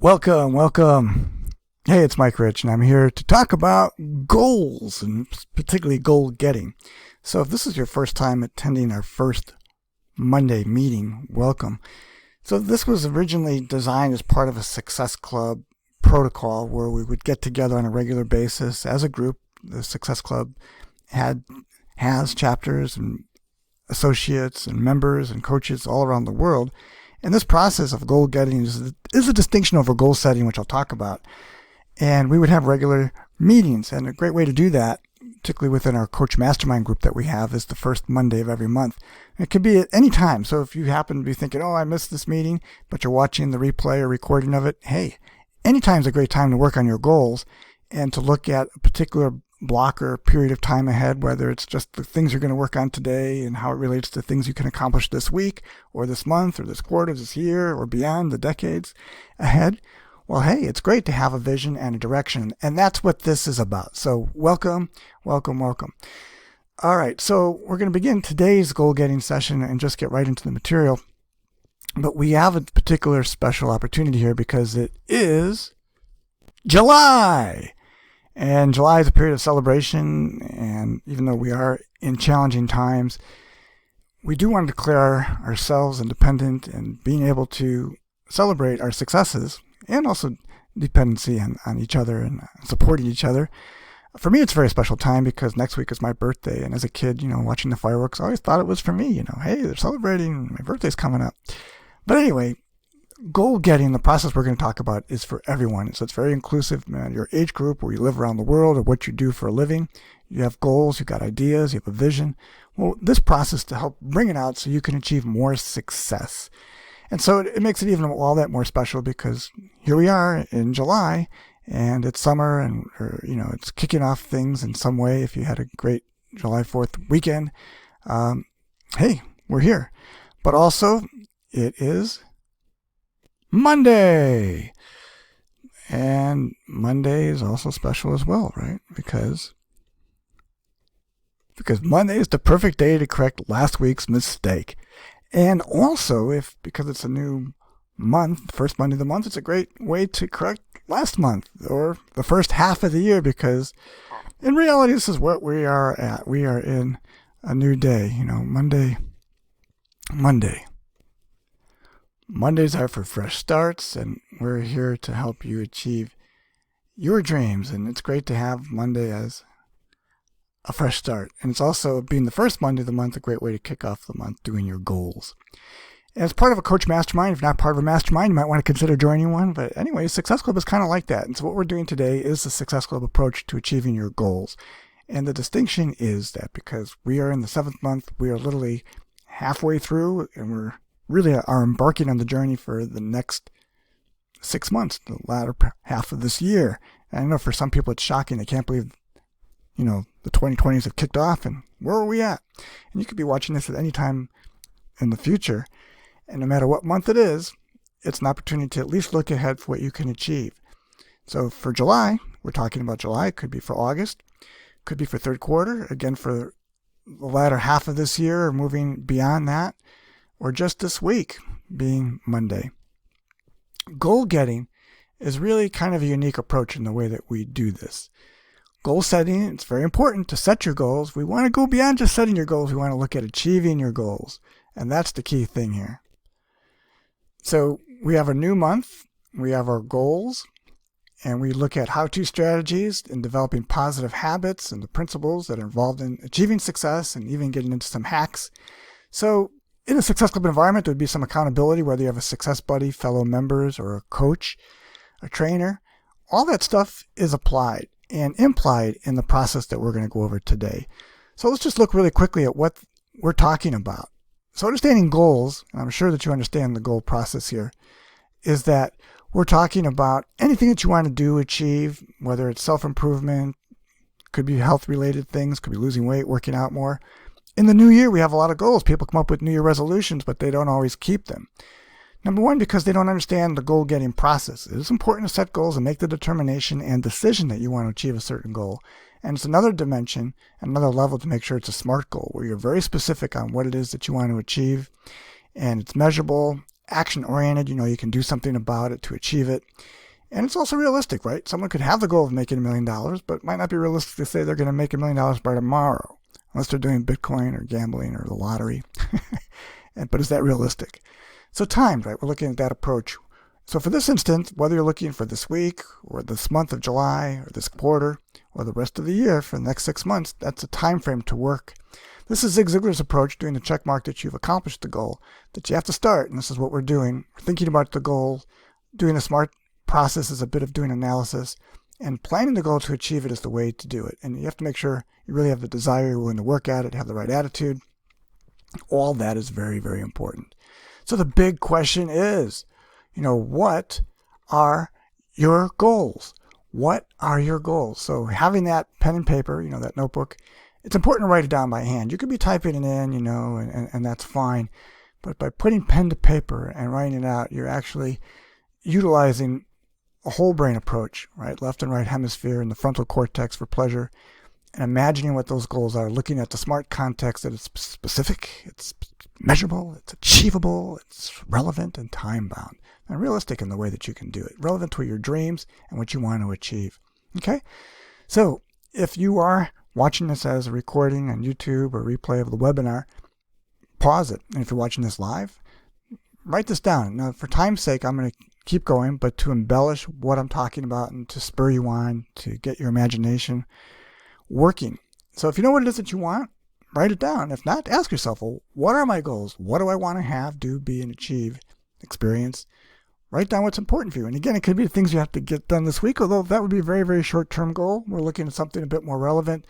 Welcome, welcome. Hey, it's Mike Rich, and I'm here to talk about goals, and particularly goal getting. So if this is your first time attending our first Monday meeting, welcome. So this was originally designed as part of a Success Club protocol where we would get together on a regular basis as a group. The Success Club has chapters and associates and members and coaches all around the world. And this process of goal getting is a distinction over goal setting, which I'll talk about. And we would have regular meetings. And a great way to do that, particularly within our Coach Mastermind group that we have, is the first Monday of every month. And it can be at any time. So if you happen to be thinking, oh, I missed this meeting, but you're watching the replay or recording of it, hey, anytime is a great time to work on your goals and to look at a particular block or period of time ahead, whether it's just the things you're going to work on today and how it relates to things you can accomplish this week or this month or this quarter, this year, or beyond, the decades ahead. Well, hey, it's great to have a vision and a direction, and that's what this is about. So welcome, welcome, welcome. All right, so we're going to begin today's goal-getting session and just get right into the material. But we have a particular special opportunity here because it is July. And July is a period of celebration, and even though we are in challenging times, we do want to declare ourselves independent and being able to celebrate our successes and also dependency on each other and supporting each other. For me, it's a very special time because next week is my birthday, and as a kid, watching the fireworks, I always thought it was for me. Hey, they're celebrating, my birthday's coming up. But anyway, goal getting, the process we're going to talk about, is for everyone. So it's very inclusive, no matter your age group, where you live around the world, or what you do for a living. You have goals, you've got ideas, you have a vision. Well, this process to help bring it out so you can achieve more success. And so it makes it even all that more special because here we are in July and it's summer and it's kicking off things in some way. If you had a great July 4th weekend, hey, we're here. But also it is Monday. And Monday is also special as well, right? Because Monday is the perfect day to correct last week's mistake. And also, because it's a new month, first Monday of the month, it's a great way to correct last month or the first half of the year, because in reality, this is what we are at. We are in a new day, Monday. Mondays are for fresh starts, and we're here to help you achieve your dreams. And it's great to have Monday as a fresh start. And it's also, being the first Monday of the month, a great way to kick off the month doing your goals. And as part of a Coach Mastermind, if you're not part of a mastermind, you might want to consider joining one. But anyway, Success Club is kind of like that. And so what we're doing today is the Success Club approach to achieving your goals. And the distinction is that because we are in the 7th month, we are literally halfway through, and we're really are embarking on the journey for the next 6 months, the latter half of this year. And I know for some people it's shocking. They can't believe, the 2020s have kicked off, and where are we at? And you could be watching this at any time in the future. And no matter what month it is, it's an opportunity to at least look ahead for what you can achieve. So for July, we're talking about July. It could be for August, could be for third quarter, again for the latter half of this year or moving beyond that, or just this week being Monday. Goal getting is really kind of a unique approach in the way that we do this. Goal setting, it's very important to set your goals. We want to go beyond just setting your goals. We want to look at achieving your goals. And that's the key thing here. So we have a new month. We have our goals. And we look at how-to strategies in developing positive habits and the principles that are involved in achieving success, and even getting into some hacks. So in a Success Club environment, there would be some accountability, whether you have a success buddy, fellow members, or a coach, a trainer. All that stuff is applied and implied in the process that we're going to go over today. So let's just look really quickly at what we're talking about. So understanding goals, and I'm sure that you understand the goal process here, is that we're talking about anything that you want to do, achieve, whether it's self-improvement, could be health-related things, could be losing weight, working out more. In the new year, we have a lot of goals. People come up with New Year resolutions, but they don't always keep them. Number one, because they don't understand the goal-getting process. It is important to set goals and make the determination and decision that you want to achieve a certain goal. And it's another dimension, another level to make sure it's a SMART goal, where you're very specific on what it is that you want to achieve, and it's measurable, action-oriented. You can do something about it to achieve it. And it's also realistic, right? Someone could have the goal of making $1 million, but it might not be realistic to say they're going to make $1 million by tomorrow, unless they're doing Bitcoin or gambling or the lottery. But is that realistic? So timed, right? We're looking at that approach. So for this instance, whether you're looking for this week or this month of July or this quarter or the rest of the year for the next 6 months, that's a time frame to work. This is Zig Ziglar's approach, doing the check mark that you've accomplished the goal, that you have to start. And this is what we're doing. We're thinking about the goal. Doing a SMART process is a bit of doing analysis. And planning the goal to achieve it is the way to do it. And you have to make sure you really have the desire, you're willing to work at it, have the right attitude. All that is very, very important. So the big question is, what are your goals? What are your goals? So having that pen and paper, that notebook, it's important to write it down by hand. You could be typing it in, and that's fine. But by putting pen to paper and writing it out, you're actually utilizing a whole brain approach, right? Left and right hemisphere and the frontal cortex for pleasure, and imagining what those goals are, looking at the SMART context that it's specific, it's measurable, it's achievable, it's relevant and time-bound, and realistic in the way that you can do it, relevant to your dreams and what you want to achieve. Okay? So if you are watching this as a recording on YouTube or replay of the webinar, pause it. And if you're watching this live, write this down. Now, for time's sake, I'm going to keep going, but to embellish what I'm talking about and to spur you on, to get your imagination working. So if you know what it is that you want, write it down. If not, ask yourself, well, what are my goals? What do I want to have, do, be, and achieve, experience? Write down what's important for you. And again, it could be things you have to get done this week, although that would be a very, very short-term goal. We're looking at something a bit more relevant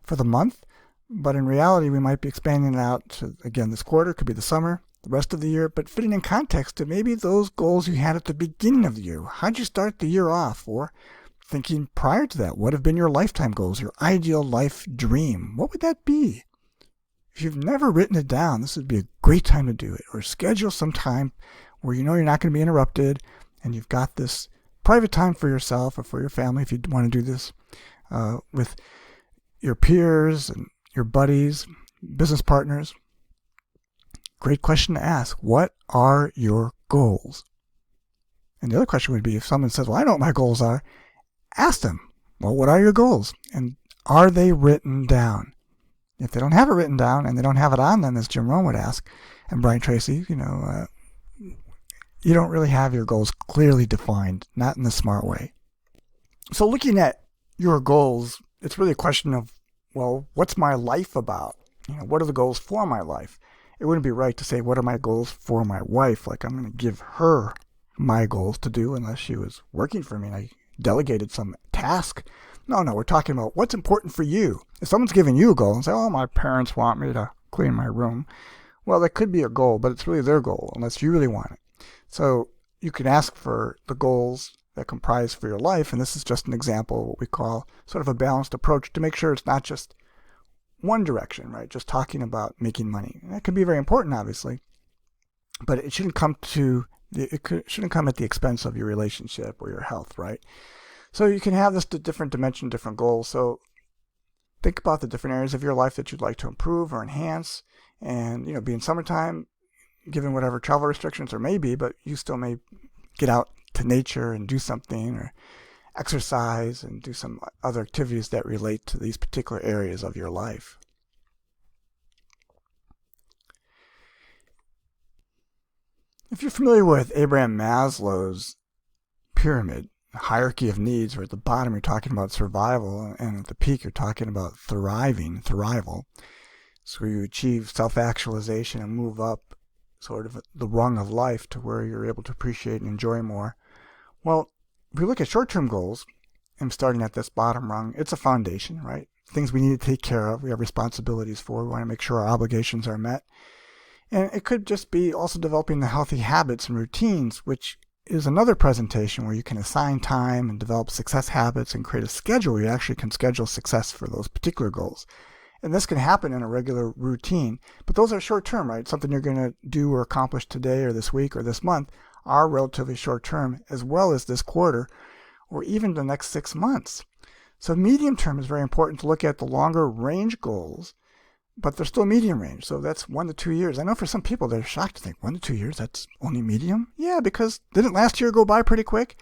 for the month. But in reality, we might be expanding it out to, again, this quarter, could be the summer, the rest of the year, but fitting in context to maybe those goals you had at the beginning of the year. How'd you start the year off? Or thinking prior to that, what have been your lifetime goals, your ideal life dream? What would that be? If you've never written it down, this would be a great time to do it. Or schedule some time where you know you're not going to be interrupted and you've got this private time for yourself or for your family if you want to do this with your peers and your buddies, business partners. Great question to ask. What are your goals? And the other question would be, if someone says, well, I know what my goals are, ask them, well, what are your goals? And are they written down? If they don't have it written down and they don't have it on them, as Jim Rohn would ask, and Brian Tracy, you don't really have your goals clearly defined, not in the SMART way. So looking at your goals, it's really a question of, well, what's my life about? What are the goals for my life? It wouldn't be right to say, what are my goals for my wife? Like I'm going to give her my goals to do unless she was working for me and I delegated some task. No, we're talking about what's important for you. If someone's giving you a goal and say, oh, my parents want me to clean my room. Well, that could be a goal, but it's really their goal unless you really want it. So you can ask for the goals that comprise for your life. And this is just an example of what we call sort of a balanced approach to make sure it's not just one direction, right? Just talking about making money. And that can be very important, obviously, but it shouldn't come shouldn't come at the expense of your relationship or your health, right? So you can have this different dimension, different goals. So think about the different areas of your life that you'd like to improve or enhance. And, being summertime, given whatever travel restrictions there may be, but you still may get out to nature and do something or exercise and do some other activities that relate to these particular areas of your life. If you're familiar with Abraham Maslow's pyramid, hierarchy of needs, where at the bottom you're talking about survival and at the peak you're talking about thrival. So you achieve self-actualization and move up sort of the rung of life to where you're able to appreciate and enjoy more. Well, if we look at short-term goals, and starting at this bottom rung, it's a foundation, right? Things we need to take care of, we have responsibilities for, we want to make sure our obligations are met. And it could just be also developing the healthy habits and routines, which is another presentation where you can assign time and develop success habits and create a schedule where you actually can schedule success for those particular goals. And this can happen in a regular routine, but those are short term, right? Something you're going to do or accomplish today or this week or this month are relatively short term, as well as this quarter or even the next 6 months. So medium term is very important to look at the longer range goals but they're still medium range. So that's 1 to 2 years. I know for some people they're shocked to think 1 to 2 years, that's only medium. Yeah, because didn't last year go by pretty quick?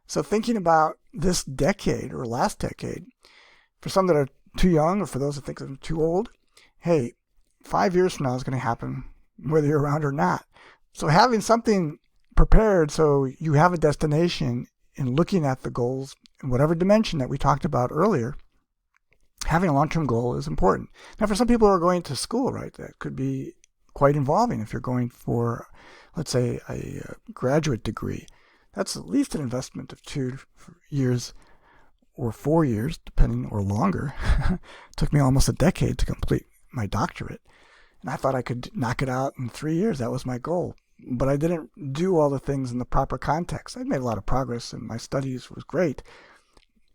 So thinking about this decade or last decade, for some that are too young or for those that think they're too old, hey, 5 years from now is going to happen whether you're around or not. So having something prepared so you have a destination in looking at the goals in whatever dimension that we talked about earlier, having a long-term goal is important. Now, for some people who are going to school, right, that could be quite involving. If you're going for, let's say, a graduate degree, that's at least an investment of 2 years or 4 years, depending, or longer. It took me almost a decade to complete my doctorate. And I thought I could knock it out in 3 years. That was my goal. But I didn't do all the things in the proper context. I made a lot of progress and my studies was great.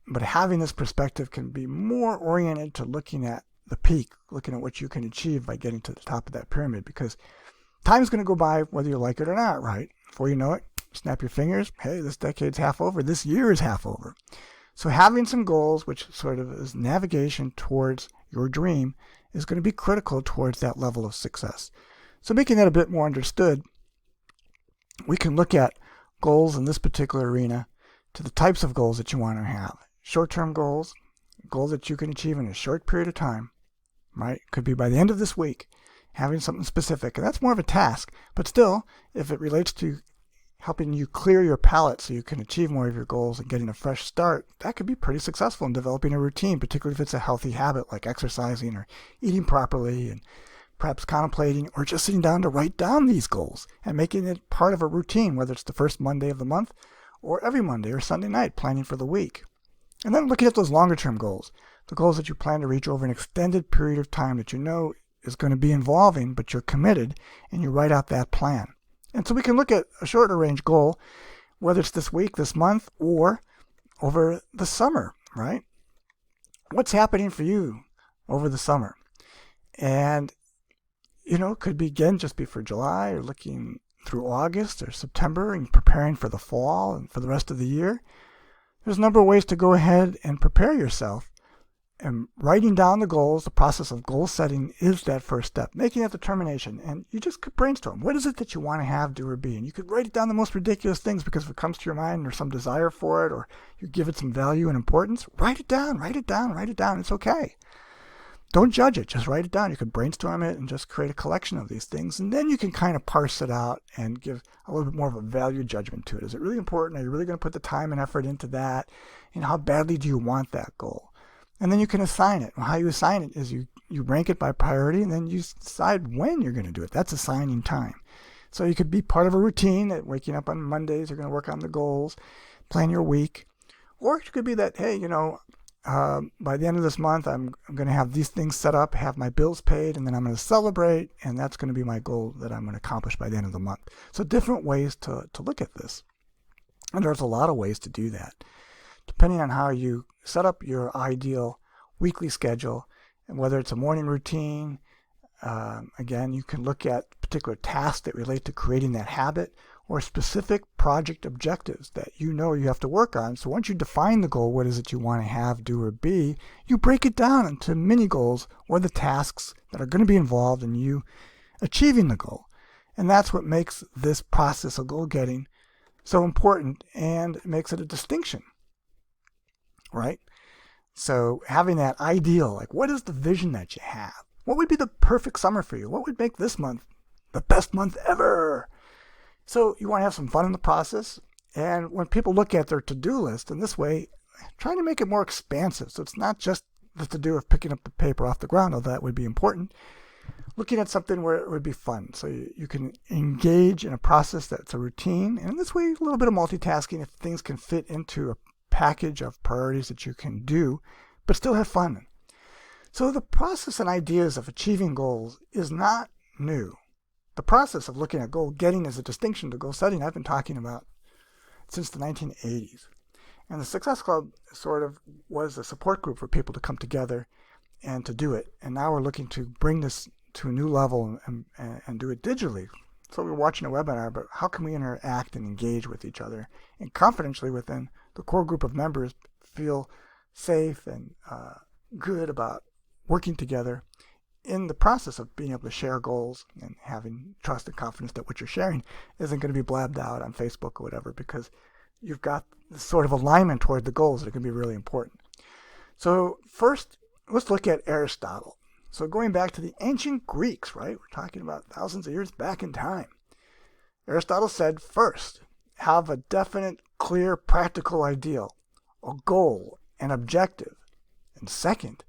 But having this perspective can be more oriented to looking at the peak, looking at what you can achieve by getting to the top of that pyramid, because time's going to go by whether you like it or not, right? Before you know it, snap your fingers. Hey, this decade's half over. This year is half over. So having some goals, which sort of is navigation towards your dream, is going to be critical towards that level of success. So making that a bit more understood, we can look at goals in this particular arena to the types of goals that you want to have. Short-term goals, goals that you can achieve in a short period of time, right? Could be by the end of this week, having something specific. And that's more of a task. But still, if it relates to helping you clear your palate so you can achieve more of your goals and getting a fresh start, that could be pretty successful in developing a routine, particularly if it's a healthy habit like exercising or eating properly and perhaps contemplating or just sitting down to write down these goals and making it part of a routine, whether it's the first Monday of the month or every Monday or Sunday night, planning for the week. And then looking at those longer-term goals, the goals that you plan to reach over an extended period of time that you know is going to be involving, but you're committed, and you write out that plan. And so we can look at a shorter range goal, whether it's this week, this month, or over the summer, right? What's happening for you over the summer? And, could be, again, just be for July or looking through August or September and preparing for the fall and for the rest of the year. There's a number of ways to go ahead and prepare yourself. And writing down the goals, the process of goal setting, is that first step. Making that determination. And you just could brainstorm. What is it that you want to have, do, or be? And you could write it down the most ridiculous things, because if it comes to your mind or some desire for it, or you give it some value and importance, write it down, write it down, write it down. It's okay. Don't judge it. Just write it down. You could brainstorm it and just create a collection of these things. And then you can kind of parse it out and give a little bit more of a value judgment to it. Is it really important? Are you really going to put the time and effort into that? And how badly do you want that goal? And then you can assign it. Well, how you assign it is you rank it by priority, and then you decide when you're going to do it. That's assigning time. So you could be part of a routine that waking up on Mondays, you're going to work on the goals, plan your week. Or it could be that, hey, by the end of this month, I'm going to have these things set up, have my bills paid, and then I'm going to celebrate, and that's going to be my goal that I'm going to accomplish by the end of the month. So different ways to look at this. And there's a lot of ways to do that, depending on how you set up your ideal weekly schedule, and whether it's a morning routine. Again, you can look at particular tasks that relate to creating that habit, or specific project objectives that you have to work on. So once you define the goal, what is it you want to have, do, or be, you break it down into mini goals, or the tasks that are going to be involved in you achieving the goal. And that's what makes this process of goal getting so important, and it makes it a distinction, right? So having that ideal, like, what is the vision that you have? What would be the perfect summer for you? What would make this month the best month ever? So you want to have some fun in the process. And when people look at their to-do list in this way, trying to make it more expansive. So it's not just the to-do of picking up the paper off the ground, although that would be important. Looking at something where it would be fun. So you can engage in a process that's a routine. And in this way, a little bit of multitasking, if things can fit into a package of priorities that you can do, but still have fun. So the process and ideas of achieving goals is not new. The process of looking at goal getting as a distinction to goal setting, I've been talking about since the 1980s. And the Success Club sort of was a support group for people to come together and to do it. And now we're looking to bring this to a new level and do it digitally. So we're watching a webinar, but how can we interact and engage with each other and confidentially within the core group of members feel safe and good about working together in the process of being able to share goals and having trust and confidence that what you're sharing isn't going to be blabbed out on Facebook or whatever, because you've got this sort of alignment toward the goals that are going to be really important. So first, let's look at Aristotle. So going back to the ancient Greeks, right? We're talking about thousands of years back in time. Aristotle said, first, have a definite, clear, practical ideal, a goal, an objective. And second,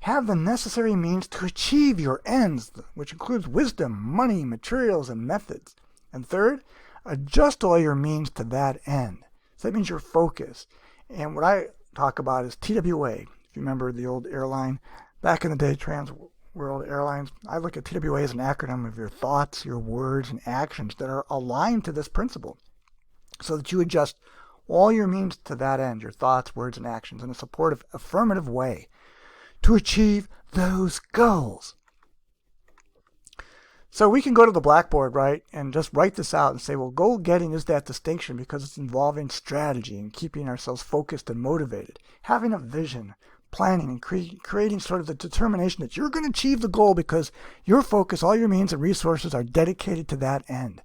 have the necessary means to achieve your ends, which includes wisdom, money, materials, and methods. And third, adjust all your means to that end. So that means your focus. And what I talk about is TWA. If you remember the old airline, back in the day, Trans World Airlines, I look at TWA as an acronym of your thoughts, your words, and actions that are aligned to this principle, so that you adjust all your means to that end, your thoughts, words, and actions, in a supportive, affirmative way to achieve those goals. So we can go to the blackboard, right, and just write this out and say, well, goal getting is that distinction because it's involving strategy and keeping ourselves focused and motivated, having a vision, planning, and creating sort of the determination that you're going to achieve the goal because your focus, all your means and resources are dedicated to that end.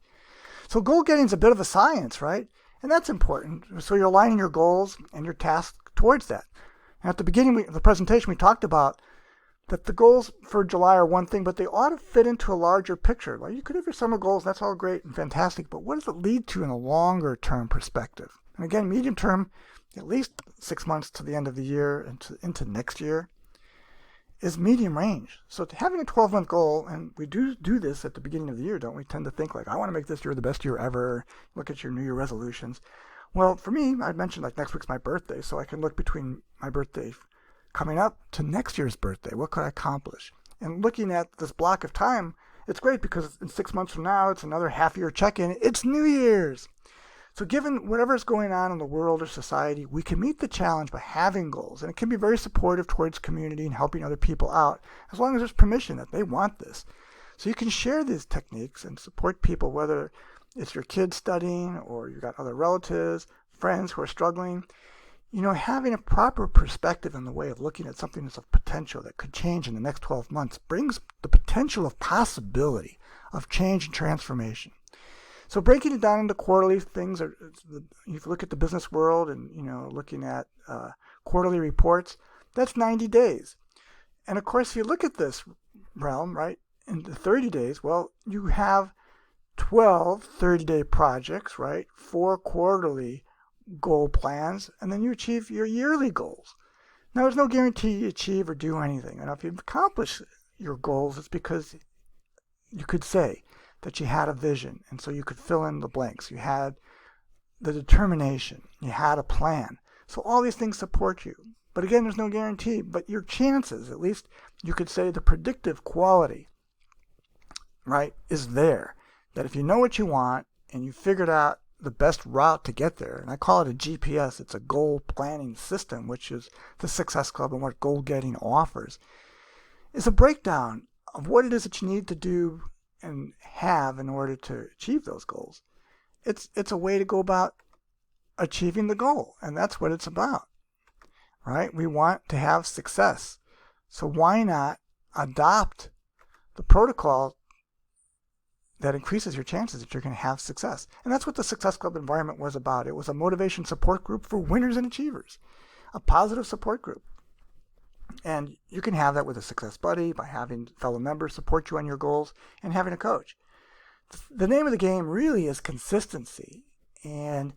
So goal getting is a bit of a science, right? And that's important. So you're aligning your goals and your tasks towards that. And at the beginning of the presentation, we talked about that the goals for July are one thing, but they ought to fit into a larger picture. Like, you could have your summer goals, that's all great and fantastic, but what does it lead to in a longer term perspective? And again, medium term, at least 6 months to the end of the year and into next year, is medium range. So having a 12-month goal, and we do this at the beginning of the year, don't we? Tend to think like, I want to make this year the best year ever. Look at your New Year resolutions. Well, for me, I mentioned like next week's my birthday, so I can look between my birthday coming up to next year's birthday. What could I accomplish? And looking at this block of time, it's great because in 6 months from now, it's another half-year check-in. It's New Year's. So given whatever's going on in the world or society, we can meet the challenge by having goals. And it can be very supportive towards community and helping other people out, as long as there's permission that they want this. So you can share these techniques and support people, whether it's your kids studying or you've got other relatives, friends who are struggling. You know, having a proper perspective in the way of looking at something that's of potential that could change in the next 12 months brings the potential of possibility of change and transformation. So breaking it down into quarterly things, if you look at the business world and, you know, looking at quarterly reports, that's 90 days. And of course, if you look at this realm, right, in the 30 days, well, you have 12 30-day projects, right, 4 quarterly goal plans, and then you achieve your yearly goals. Now, there's no guarantee you achieve or do anything. And if you've accomplished your goals, it's because you could say that you had a vision, and so you could fill in the blanks. You had the determination. You had a plan. So all these things support you. But again, there's no guarantee. But your chances, at least you could say the predictive quality, right, is there. That if you know what you want and you figured out the best route to get there, and I call it a GPS, it's a goal planning system, which is the Success Club and what goal getting offers, is a breakdown of what it is that you need to do and have in order to achieve those goals. It's a way to go about achieving the goal, and that's what it's about, right? We want to have success. So why not adopt the protocol that increases your chances that you're going to have success? And that's what the Success Club environment was about. It was a motivation support group for winners and achievers, a positive support group. And you can have that with a success buddy by having fellow members support you on your goals and having a coach. The name of the game really is consistency. And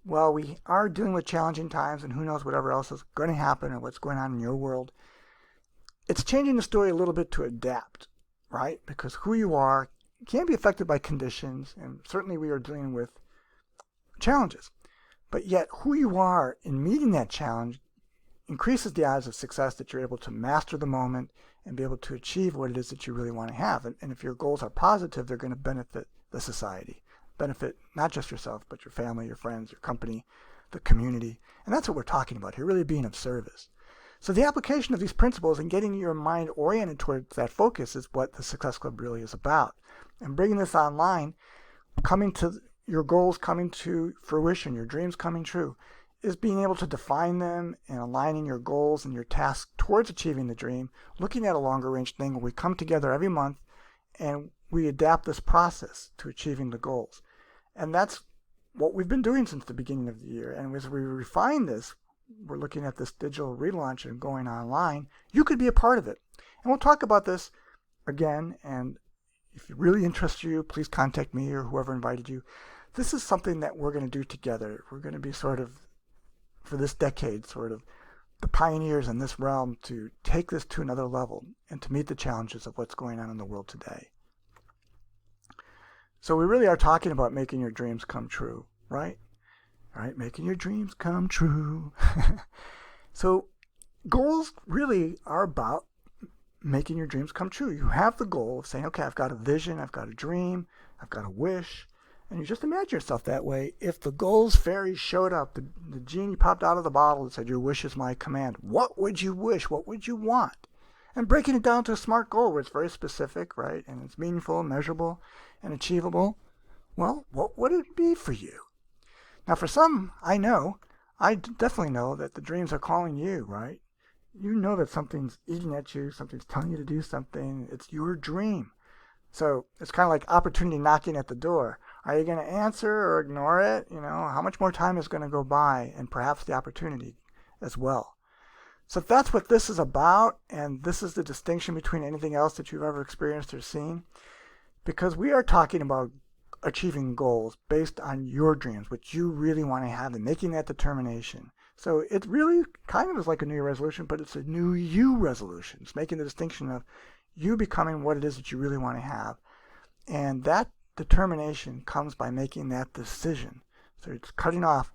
while we are dealing with challenging times and who knows whatever else is going to happen or what's going on in your world, it's changing the story a little bit to adapt, right? Because who you are can be affected by conditions, and certainly we are dealing with challenges. But yet who you are in meeting that challenge increases the odds of success that you're able to master the moment and be able to achieve what it is that you really want to have. And if your goals are positive, they're going to benefit the society, benefit not just yourself, but your family, your friends, your company, the community. And that's what we're talking about here, really being of service. So the application of these principles and getting your mind oriented towards that focus is what the Success Club really is about. And bringing this online, coming to your goals coming to fruition, your dreams coming true, is being able to define them and aligning your goals and your tasks towards achieving the dream, looking at a longer range thing where we come together every month and we adapt this process to achieving the goals. And that's what we've been doing since the beginning of the year. And as we refine this, we're looking at this digital relaunch and going online. You could be a part of it. And we'll talk about this again. And if it really interests you, please contact me or whoever invited you. This is something that we're going to do together. We're going to be sort of, for this decade, sort of the pioneers in this realm to take this to another level and to meet the challenges of what's going on in the world today. So we really are talking about making your dreams come true, right? Right? Making your dreams come true. So goals really are about making your dreams come true. You have the goal of saying, okay, I've got a vision, I've got a dream, I've got a wish. And you just imagine yourself that way. If the goals fairy showed up, the genie popped out of the bottle and said, your wish is my command. What would you wish? What would you want? And breaking it down to a SMART goal where it's very specific, right? And it's meaningful, measurable, and achievable. Well, what would it be for you? Now, for some, I definitely know that the dreams are calling you, right? You know that something's eating at you, something's telling you to do something. It's your dream. So it's kind of like opportunity knocking at the door. Are you going to answer or ignore it? How much more time is going to go by, and perhaps the opportunity as well. So that's what this is about, and this is the distinction between anything else that you've ever experienced or seen, because we are talking about achieving goals based on your dreams, what you really want to have, and making that determination. So it really kind of is like a New Year resolution, but it's a new you resolution. It's making the distinction of you becoming what it is that you really want to have. And that determination comes by making that decision. So it's cutting off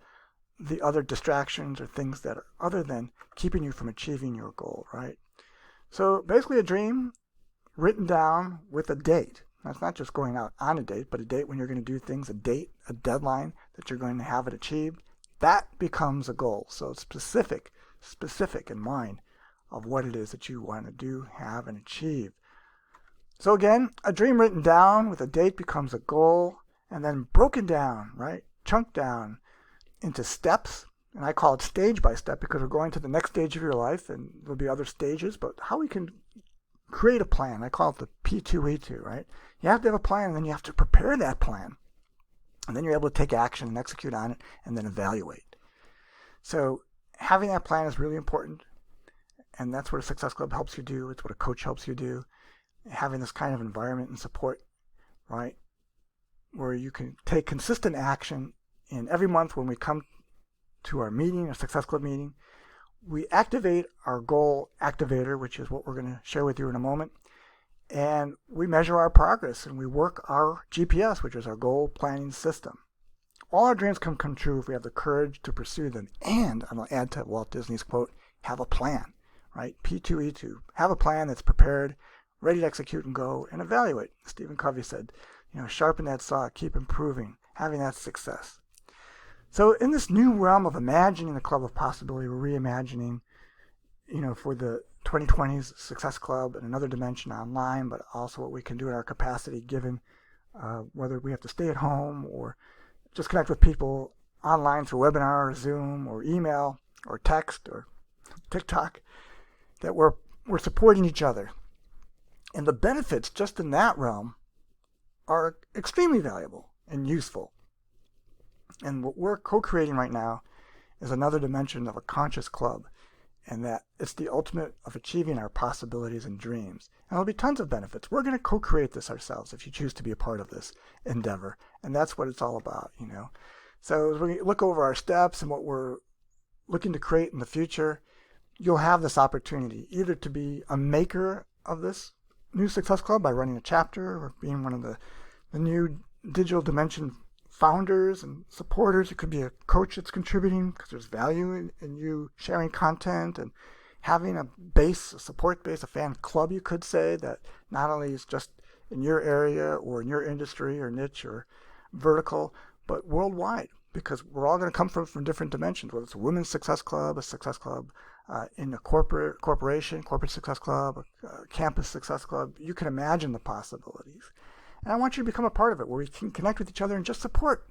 the other distractions or things that are other than keeping you from achieving your goal, right? So basically a dream written down with a date. That's not just going out on a date, but a date when you're going to do things, a date, a deadline that you're going to have it achieved. That becomes a goal. So it's specific in mind of what it is that you want to do, have, and achieve. So again, a dream written down with a date becomes a goal, and then broken down, right? Chunked down into steps. And I call it stage by step because we're going to the next stage of your life, and there'll be other stages, but how we can create a plan. I call it the P2E2, right? You have to have a plan, and then you have to prepare that plan. And then you're able to take action and execute on it, and then evaluate. So having that plan is really important, and that's what a Success Club helps you do. It's what a coach helps you do. Having this kind of environment and support, right, where you can take consistent action. In every month when we come to our meeting, our Success Club meeting, we activate our goal activator, which is what we're going to share with you in a moment. And we measure our progress and we work our GPS, which is our goal planning system. All our dreams can come true if we have the courage to pursue them. And I'm going to add to Walt Disney's quote, have a plan, right? P2E2. Have a plan that's prepared, ready to execute and go and evaluate. Stephen Covey said, sharpen that saw, keep improving, having that success. So in this new realm of imagining the Club of Possibility, we're reimagining, for the 2020s Success Club and another dimension online, but also what we can do in our capacity given whether we have to stay at home or just connect with people online through webinar or Zoom or email or text or TikTok, that we're supporting each other. And the benefits just in that realm are extremely valuable and useful. And what we're co-creating right now is another dimension of a conscious club, and that it's the ultimate of achieving our possibilities and dreams. And there'll be tons of benefits. We're going to co-create this ourselves if you choose to be a part of this endeavor. And that's what it's all about, So as we look over our steps and what we're looking to create in the future, you'll have this opportunity either to be a maker of this new Success Club by running a chapter or being one of the new digital dimension founders and supporters. It could be a coach that's contributing because there's value in you sharing content and having a support base, a fan club, you could say, that not only is just in your area or in your industry or niche or vertical, but worldwide, because we're all going to come from different dimensions, whether it's a women's success club, a success club in a corporation, corporate success club, a campus success club. You can imagine the possibilities. And I want you to become a part of it where we can connect with each other and just support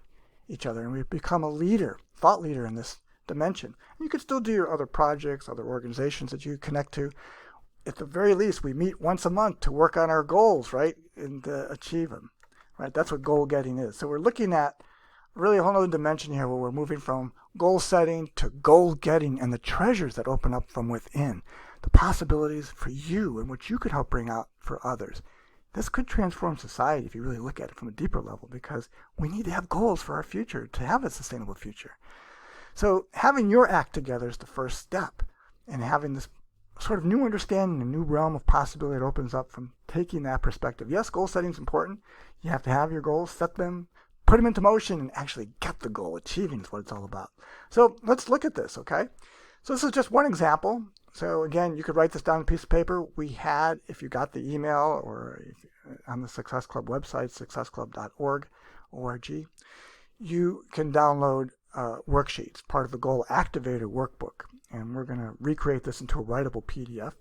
each other. And we become a leader, thought leader in this dimension. You could still do your other projects, other organizations that you connect to. At the very least, we meet once a month to work on our goals, right, and achieve them, right? That's what goal getting is. So we're looking at really a whole other dimension here where we're moving from goal setting to goal getting and the treasures that open up from within, the possibilities for you and what you could help bring out for others. This could transform society if you really look at it from a deeper level, because we need to have goals for our future to have a sustainable future. So having your act together is the first step, and having this sort of new understanding, a new realm of possibility that opens up from taking that perspective. Yes, goal setting is important. You have to have your goals, set them, put them into motion, and actually get the goal. Achieving is what it's all about. So let's look at this, okay? So this is just one example. So again, you could write this down on a piece of paper. We had, if you got the email or on the Success Club website, successclub.org, you can download worksheets, part of the Goal Activator workbook. And we're going to recreate this into a writable PDF.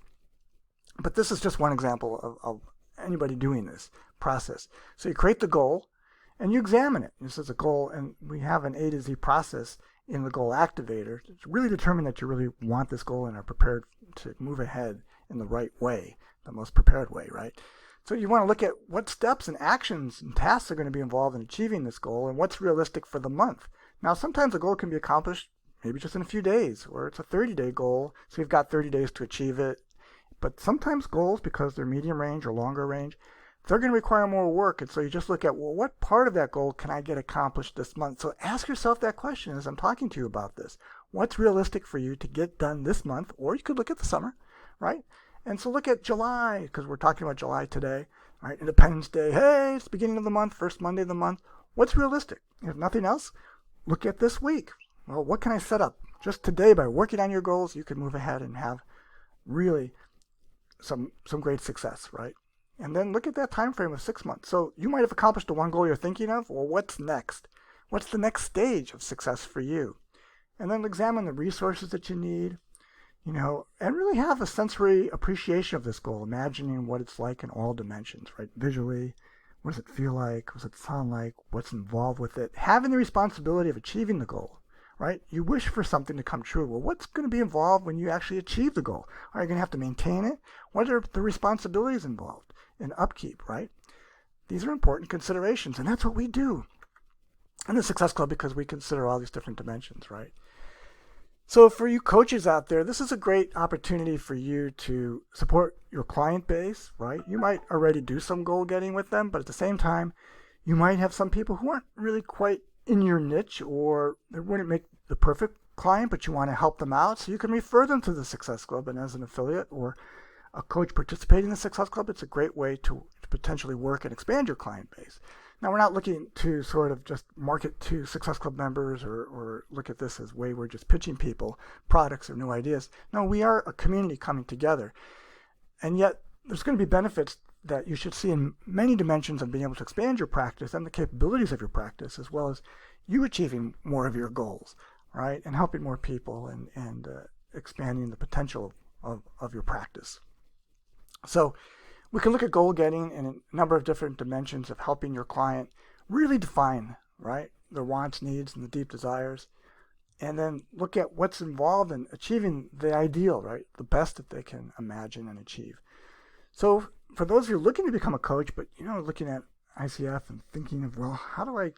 But this is just one example of anybody doing this process. So you create the goal and you examine it. This is a goal, and we have an A to Z process in the Goal Activator to really determine that you really want this goal and are prepared to move ahead in the right way, the most prepared way, right? So you want to look at what steps and actions and tasks are going to be involved in achieving this goal and what's realistic for the month. Now, sometimes a goal can be accomplished maybe just in a few days, or it's a 30-day goal, so you've got 30 days to achieve it. But sometimes goals, because they're medium range or longer range, they're going to require more work. And so you just look at, well, what part of that goal can I get accomplished this month? So ask yourself that question as I'm talking to you about this. What's realistic for you to get done this month? Or you could look at the summer, right? And so look at July, because we're talking about July today, right? Independence Day. Hey, it's the beginning of the month, first Monday of the month. What's realistic? If nothing else, look at this week. Well, what can I set up? Just today, by working on your goals, you can move ahead and have really some great success, right? And then look at that time frame of 6 months. So you might have accomplished the one goal you're thinking of. Well, what's next? What's the next stage of success for you? And then examine the resources that you need, and really have a sensory appreciation of this goal, imagining what it's like in all dimensions, right? Visually, what does it feel like? What does it sound like? What's involved with it? Having the responsibility of achieving the goal, right? You wish for something to come true. Well, what's going to be involved when you actually achieve the goal? Are you going to have to maintain it? What are the responsibilities involved in upkeep, right? These are important considerations, and that's what we do in the Success Club, because we consider all these different dimensions, right? So for you coaches out there, this is a great opportunity for you to support your client base, right? You might already do some goal getting with them, but at the same time, you might have some people who aren't really quite in your niche, or they wouldn't make the perfect client, but you want to help them out. So you can refer them to the Success Club, and as an affiliate or a coach participating in the Success Club, it's a great way to potentially work and expand your client base. Now, we're not looking to sort of just market to Success Club members or look at this as way we're just pitching people products or new ideas. No, we are a community coming together. And yet, there's going to be benefits that you should see in many dimensions of being able to expand your practice and the capabilities of your practice, as well as you achieving more of your goals, right? And helping more people and expanding the potential of your practice. So we can look at goal getting in a number of different dimensions of helping your client really define, right, their wants, needs, and the deep desires, and then look at what's involved in achieving the ideal, right, the best that they can imagine and achieve. So for those of you looking to become a coach, but looking at ICF and thinking of, well, how do I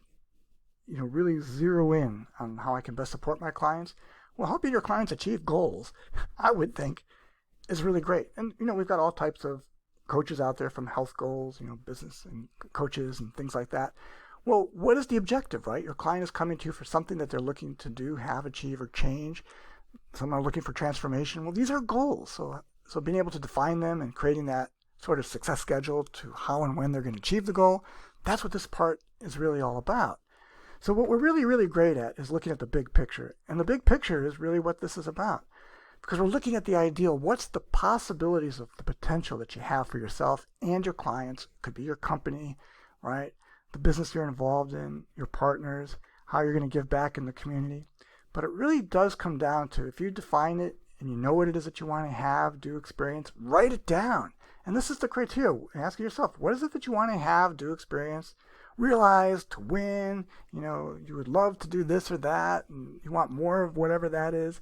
really zero in on how I can best support my clients? Well, helping your clients achieve goals, I would think, is really great. And we've got all types of coaches out there, from health goals, business and coaches and things like that. Well, what is the objective, right? Your client is coming to you for something that they're looking to do, have, achieve, or change. Some are looking for transformation. Well, these are goals. So being able to define them and creating that sort of success schedule to how and when they're going to achieve the goal, that's what this part is really all about. So what we're really, really great at is looking at the big picture. And the big picture is really what this is about. Because we're looking at the ideal. What's the possibilities of the potential that you have for yourself and your clients? It could be your company, right? The business you're involved in, your partners, how you're going to give back in the community. But it really does come down to, if you define it and you know what it is that you want to have, do, experience, write it down. And this is the criteria. Ask yourself, what is it that you want to have, do, experience, realize, to win. You would love to do this or that, and you want more of whatever that is,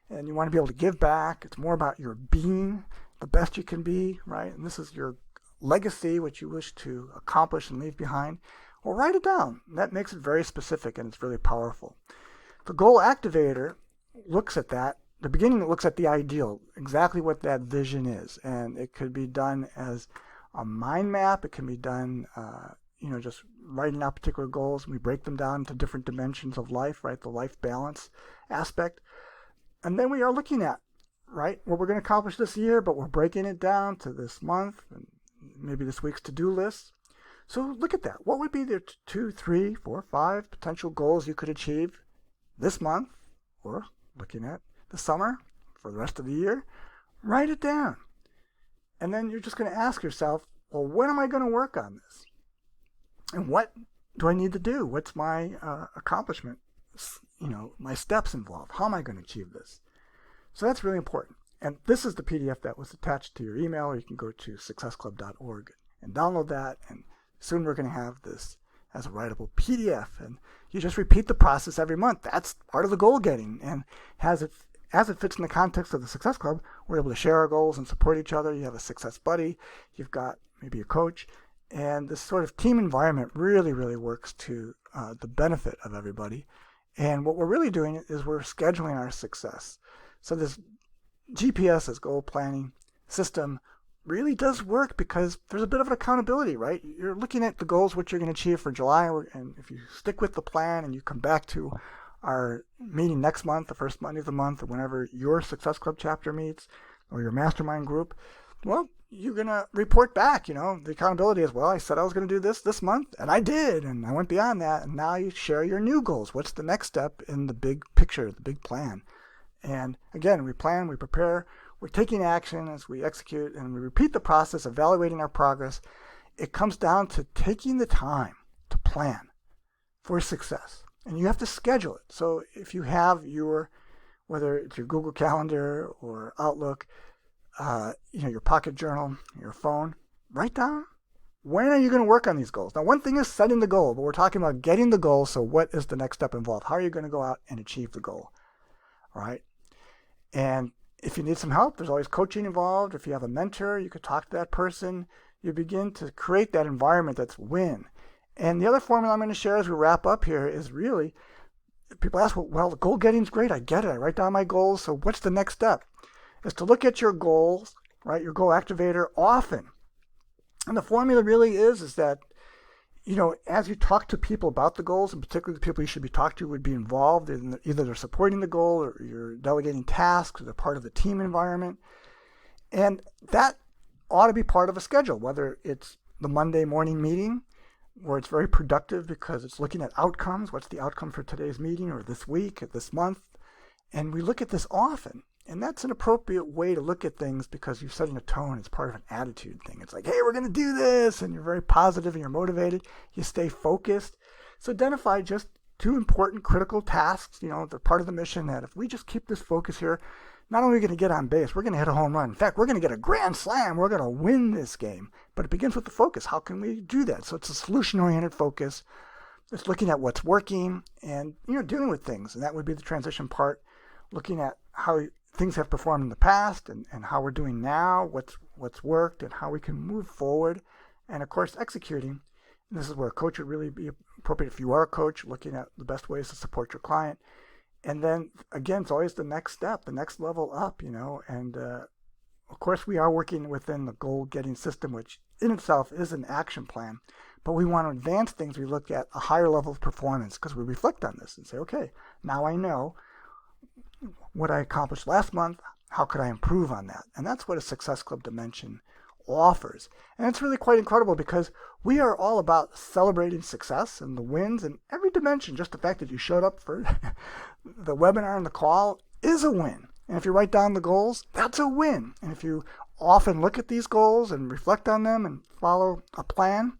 and you want to be able to give back. It's more about your being the best you can be, right? And this is your legacy, which you wish to accomplish and leave behind. Well, write it down. That makes it very specific, and it's really powerful. The goal activator looks at that. The beginning, it looks at the ideal, exactly what that vision is. And it could be done as a mind map. It can be done, just writing out particular goals. We break them down into different dimensions of life, right? The life balance aspect. And then we are looking at, right, what we're going to accomplish this year, but we're breaking it down to this month and maybe this week's to-do list. So look at that. What would be the 2, 3, 4, 5 potential goals you could achieve this month, or looking at the summer for the rest of the year? Write it down. And then you're just going to ask yourself, well, when am I going to work on this? And what do I need to do? What's my accomplishment? My steps involved. How am I going to achieve this? So that's really important. And this is the PDF that was attached to your email, or you can go to successclub.org and download that. And soon we're going to have this as a writable PDF. And you just repeat the process every month. That's part of the goal getting. And as it fits in the context of the Success Club, we're able to share our goals and support each other. You have a success buddy. You've got maybe a coach. And this sort of team environment really, really works to the benefit of everybody. And what we're really doing is we're scheduling our success. So this GPS, this goal planning system, really does work because there's a bit of an accountability, right? You're looking at the goals, what you're going to achieve for July, and if you stick with the plan and you come back to our meeting next month, the first Monday of the month, or whenever your Success Club chapter meets, or your mastermind group, well, you're going to report back. The accountability is, well, I said I was going to do this month, and I did, and I went beyond that, and now you share your new goals. What's the next step in the big picture, the big plan? And again, we plan, we prepare, we're taking action as we execute, and we repeat the process, evaluating our progress. It comes down to taking the time to plan for success. And you have to schedule it. So if you have whether it's your Google Calendar or Outlook, your pocket journal, your phone, write down, when are you going to work on these goals? Now, one thing is setting the goal, but we're talking about getting the goal. So what is the next step involved? How are you going to go out and achieve the goal? All right. And if you need some help, there's always coaching involved. If you have a mentor, you could talk to that person. You begin to create that environment that's win. And the other formula I'm going to share as we wrap up here is really, people ask, well, the goal getting is great. I get it. I write down my goals. So what's the next step? Is to look at your goals, right? Your goal activator often. And the formula really is that, as you talk to people about the goals, and particularly the people you should be talking to would be involved in either they're supporting the goal or you're delegating tasks or they're part of the team environment. And that ought to be part of a schedule, whether it's the Monday morning meeting where it's very productive because it's looking at outcomes. What's the outcome for today's meeting or this week or this month? And we look at this often. And that's an appropriate way to look at things because you're setting a tone. It's part of an attitude thing. It's like, hey, we're going to do this. And you're very positive and you're motivated. You stay focused. So identify just 2 important critical tasks. They're part of the mission that if we just keep this focus here, not only are we going to get on base, we're going to hit a home run. In fact, we're going to get a grand slam. We're going to win this game. But it begins with the focus. How can we do that? So it's a solution-oriented focus. It's looking at what's working and, dealing with things. And that would be the transition part, looking at how things have performed in the past and how we're doing now, what's worked and how we can move forward. And of course, executing. And this is where a coach would really be appropriate if you are a coach, looking at the best ways to support your client. And then again, it's always the next step, the next level up, and of course we are working within the goal getting system, which in itself is an action plan, but we want to advance things. We look at a higher level of performance because we reflect on this and say, okay, now I know what I accomplished last month, how could I improve on that? And that's what a Success Club dimension offers. And it's really quite incredible because we are all about celebrating success and the wins in every dimension. Just the fact that you showed up for the webinar and the call is a win. And if you write down the goals, that's a win. And if you often look at these goals and reflect on them and follow a plan,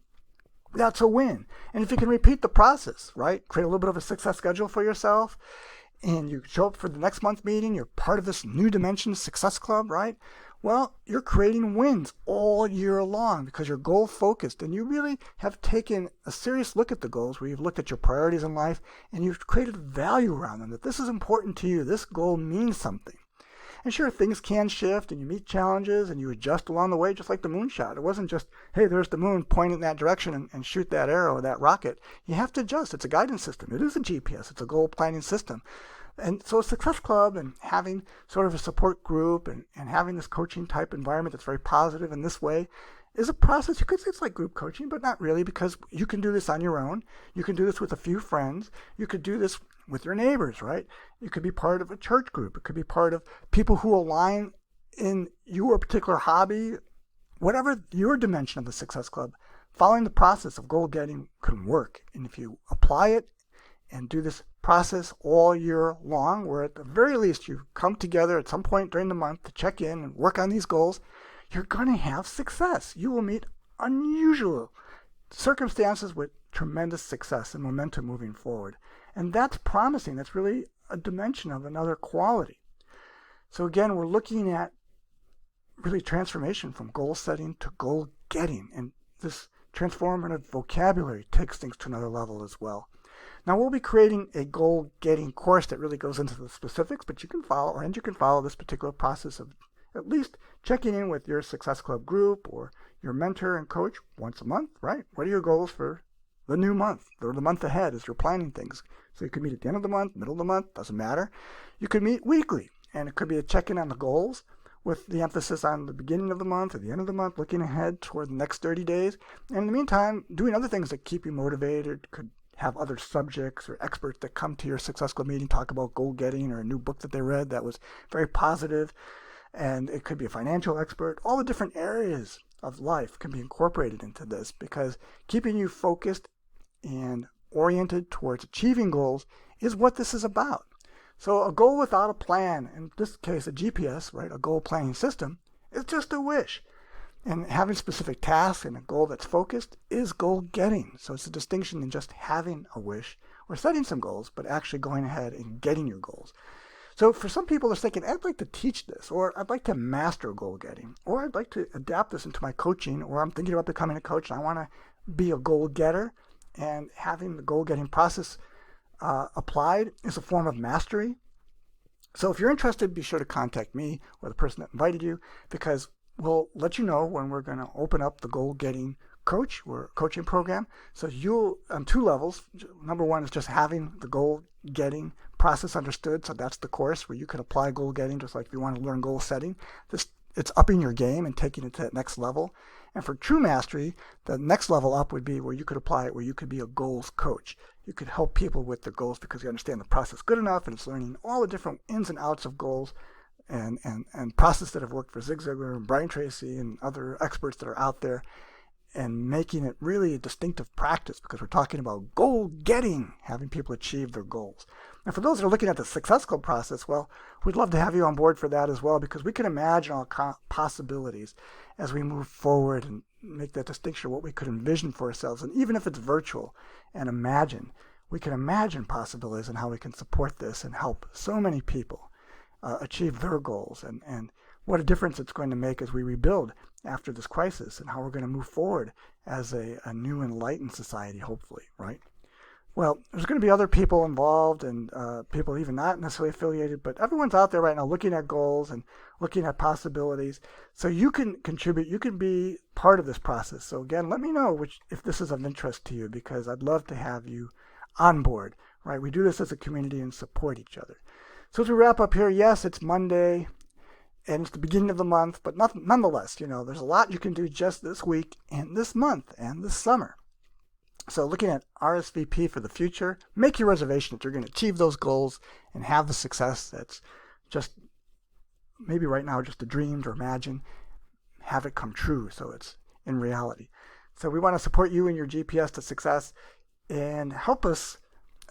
that's a win. And if you can repeat the process, right? Create a little bit of a success schedule for yourself, and you show up for the next month meeting, you're part of this new dimension Success Club, right? Well, you're creating wins all year long because you're goal focused and you really have taken a serious look at the goals where you've looked at your priorities in life and you've created value around them, that this is important to you. This goal means something. And sure, things can shift and you meet challenges and you adjust along the way, just like the moonshot. It wasn't just, hey, there's the moon, point in that direction and shoot that arrow, that rocket. You have to adjust. It's a guidance system. It is a GPS. It's a goal planning system. And so a Success Club and having sort of a support group and having this coaching type environment that's very positive in this way is a process. You could say it's like group coaching, but not really, because you can do this on your own. You can do this with a few friends. You could do this with your neighbors, right? You could be part of a church group. It could be part of people who align in your particular hobby, whatever your dimension of the Success Club. Following the process of goal getting can work. And if you apply it and do this process all year long, where at the very least you come together at some point during the month to check in and work on these goals, you're going to have success. You will meet unusual circumstances with tremendous success and momentum moving forward. And that's promising. That's really a dimension of another quality. So again, we're looking at really transformation from goal setting to goal getting. And this transformative vocabulary takes things to another level as well. Now we'll be creating a goal-getting course that really goes into the specifics, but you can follow this particular process of at least checking in with your Success Club group or your mentor and coach once a month, right? What are your goals for the new month or the month ahead as you're planning things? So you could meet at the end of the month, middle of the month, doesn't matter. You could meet weekly, and it could be a check-in on the goals with the emphasis on the beginning of the month or the end of the month, looking ahead toward the next 30 days. And in the meantime, doing other things that keep you motivated, could have other subjects or experts that come to your Success Club meeting, talk about goal getting or a new book that they read that was very positive. And it could be a financial expert. All the different areas of life can be incorporated into this, because keeping you focused and oriented towards achieving goals is what this is about. So a goal without a plan, in this case a GPS, right, a goal planning system, is just a wish. And having specific tasks and a goal that's focused is goal getting. So it's a distinction in just having a wish or setting some goals, but actually going ahead and getting your goals. So for some people, they're thinking, I'd like to teach this, or I'd like to master goal getting, or I'd like to adapt this into my coaching, or I'm thinking about becoming a coach and I want to be a goal getter. And having the goal getting process applied is a form of mastery. So if you're interested, be sure to contact me or the person that invited you, because we'll let you know when we're going to open up the goal getting coach or coaching program. So you'll, on two levels. Number one is just having the goal getting process understood. So that's the course where you can apply goal getting, just like if you want to learn goal setting. It's upping your game and taking it to that next level. And for true mastery, the next level up would be where you could apply it, where you could be a goals coach. You could help people with their goals because you understand the process good enough, and it's learning all the different ins and outs of goals and process that have worked for Zig Ziglar and Brian Tracy and other experts that are out there, and making it really a distinctive practice, because we're talking about goal getting, having people achieve their goals. And for those that are looking at the Success Club process, well, we'd love to have you on board for that as well, because we can imagine all possibilities as we move forward and make that distinction of what we could envision for ourselves. And even if it's virtual and imagine, we can imagine possibilities and how we can support this and help so many people achieve their goals, and what a difference it's going to make as we rebuild after this crisis, and how we're going to move forward as a new enlightened society, hopefully, right? Well, there's going to be other people involved, and people even not necessarily affiliated, but everyone's out there right now looking at goals and looking at possibilities. So you can contribute, you can be part of this process. So again, let me know if this is of interest to you, because I'd love to have you on board, right? We do this as a community and support each other. So as we wrap up here, yes, it's Monday, and it's the beginning of the month, but nonetheless, there's a lot you can do just this week and this month and this summer. So looking at RSVP for the future, make your reservation that you're going to achieve those goals and have the success that's just maybe right now just a dream or imagine, have it come true so it's in reality. So we want to support you in your GPS to success and help us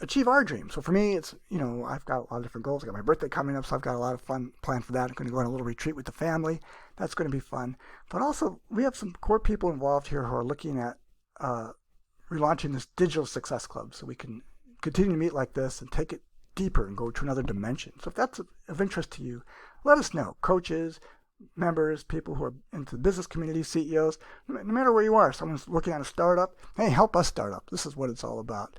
achieve our dreams. So for me, it's, I've got a lot of different goals. I got my birthday coming up, so I've got a lot of fun planned for that. I'm going to go on a little retreat with the family. That's going to be fun. But also, we have some core people involved here who are looking at relaunching this digital success club, so we can continue to meet like this and take it deeper and go to another dimension. So if that's of interest to you, let us know. Coaches, members, people who are into the business community, CEOs, no matter where you are, someone's looking at a startup, hey, help us start up. This is what it's all about.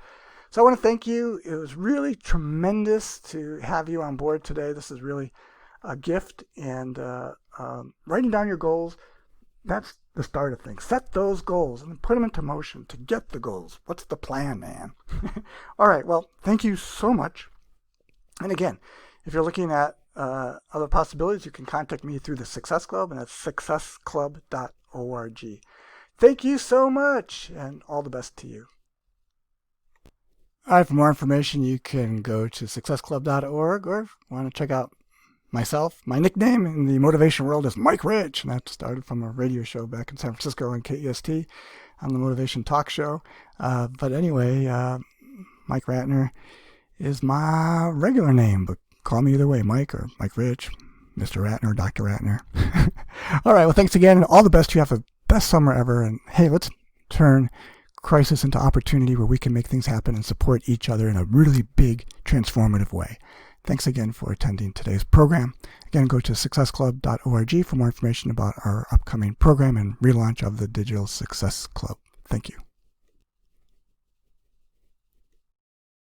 So I want to thank you. It was really tremendous to have you on board today. This is really a gift, and writing down your goals, that's the start of things. Set those goals and put them into motion to get the goals. What's the plan, man? All right, well, thank you so much. And again, if you're looking at other possibilities, you can contact me through the Success Club, and that's successclub.org. Thank you so much, and all the best to you. All right, for more information, you can go to successclub.org, or if you want to check out myself. My nickname in the motivation world is Mike Rich, and that started from a radio show back in San Francisco on KEST on the Motivation Talk Show. But anyway, Mike Ratner is my regular name, but call me either way, Mike or Mike Rich, Mr. Ratner, Dr. Ratner. All right, well, thanks again, and all the best. You have the best summer ever, and hey, let's turn crisis into opportunity where we can make things happen and support each other in a really big, transformative way. Thanks again for attending today's program. Again, go to successclub.org for more information about our upcoming program and relaunch of the Digital Success Club. Thank you.